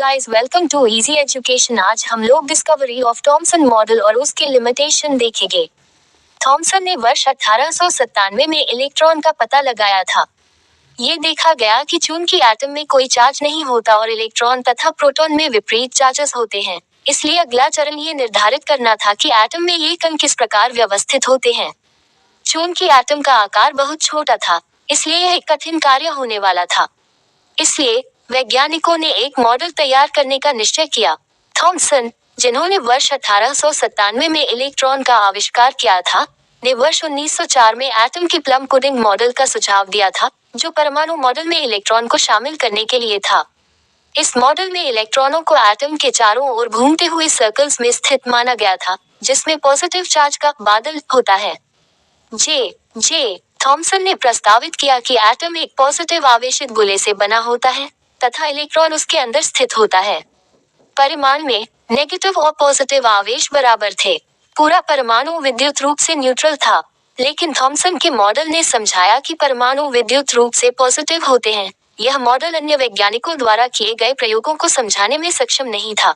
Guys, welcome to easy education. आज हम लोग डिस्कवरी ऑफ थॉमसन मॉडल और उसके लिमिटेशन देखेंगे। थॉमसन ने वर्ष 1897 में इलेक्ट्रॉन का पता लगाया था। ये देखा गया कि चूंकि एटम में कोई चार्ज नहीं होता और इलेक्ट्रॉन तथा प्रोटॉन में विपरीत चार्जेस होते हैं, इसलिए अगला चरण ये निर्धारित करना था कि एटम में ये कण किस प्रकार व्यवस्थित होते हैं। चूंकि एटम का आकार बहुत छोटा था, इसलिए यह एक कठिन कार्य होने वाला था। इसलिए वैज्ञानिकों ने एक मॉडल तैयार करने का निश्चय किया। थॉमसन, जिन्होंने वर्ष 1897 में इलेक्ट्रॉन का आविष्कार किया था, ने वर्ष 1904 में एटम की प्लम पुडिंग मॉडल का सुझाव दिया था, जो परमाणु मॉडल में इलेक्ट्रॉन को शामिल करने के लिए था। इस मॉडल में इलेक्ट्रॉनों को एटम के चारों ओर घूमते हुए सर्कल्स में स्थित माना गया था, जिसमें पॉजिटिव चार्ज का बादल होता है। जे थॉमसन ने प्रस्तावित किया कि एटम एक पॉजिटिव आवेशित गोले से बना होता है तथा इलेक्ट्रॉन उसके अंदर स्थित होता है। परिमाण में नेगेटिव और पॉजिटिव आवेश बराबर थे। पूरा परमाणु विद्युत रूप से न्यूट्रल था, लेकिन थॉमसन के मॉडल ने समझाया कि परमाणु विद्युत रूप से पॉजिटिव होते हैं। यह मॉडल अन्य वैज्ञानिकों द्वारा किए गए प्रयोगों को समझाने में सक्षम नहीं था।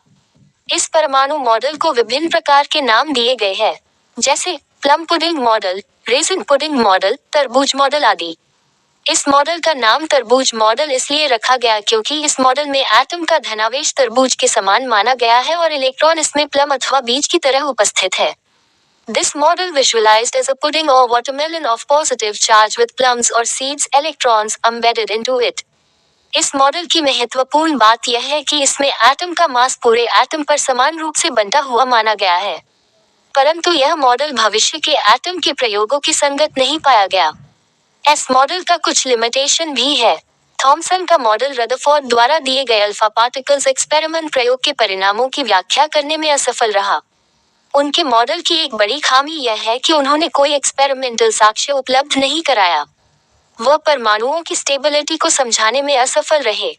इस परमाणु मॉडल को विभिन्न प्रकार के नाम दिए गए हैं, जैसे plum pudding model, resin pudding model, तरबूज मॉडल आदि। इस मॉडल का नाम तरबूज मॉडल इसलिए रखा गया क्योंकि इस मॉडल में एटम का धनावेश तरबूज के समान माना गया है और इलेक्ट्रॉन इसमें प्लम अथवा बीज की तरह उपस्थित है। This model visualized as a pudding or watermelon of positive charge with plums or seeds electrons embedded into it. इस मॉडल की महत्वपूर्ण बात यह है कि इसमें एटम का मास पूरे एटम पर समान रूप से बंटा हुआ माना गया है, परंतु यह मॉडल भविष्य के एटम के प्रयोगों की संगत नहीं पाया गया। इस मॉडल का कुछ लिमिटेशन भी है। थॉमसन का मॉडल रदरफोर्ड द्वारा दिए गए अल्फा पार्टिकल्स एक्सपेरिमेंट प्रयोग के परिणामों की व्याख्या करने में असफल रहा। उनके मॉडल की एक बड़ी खामी यह है कि उन्होंने कोई एक्सपेरिमेंटल साक्ष्य उपलब्ध नहीं कराया। वह परमाणुओं की स्टेबिलिटी को समझाने में असफल रहे।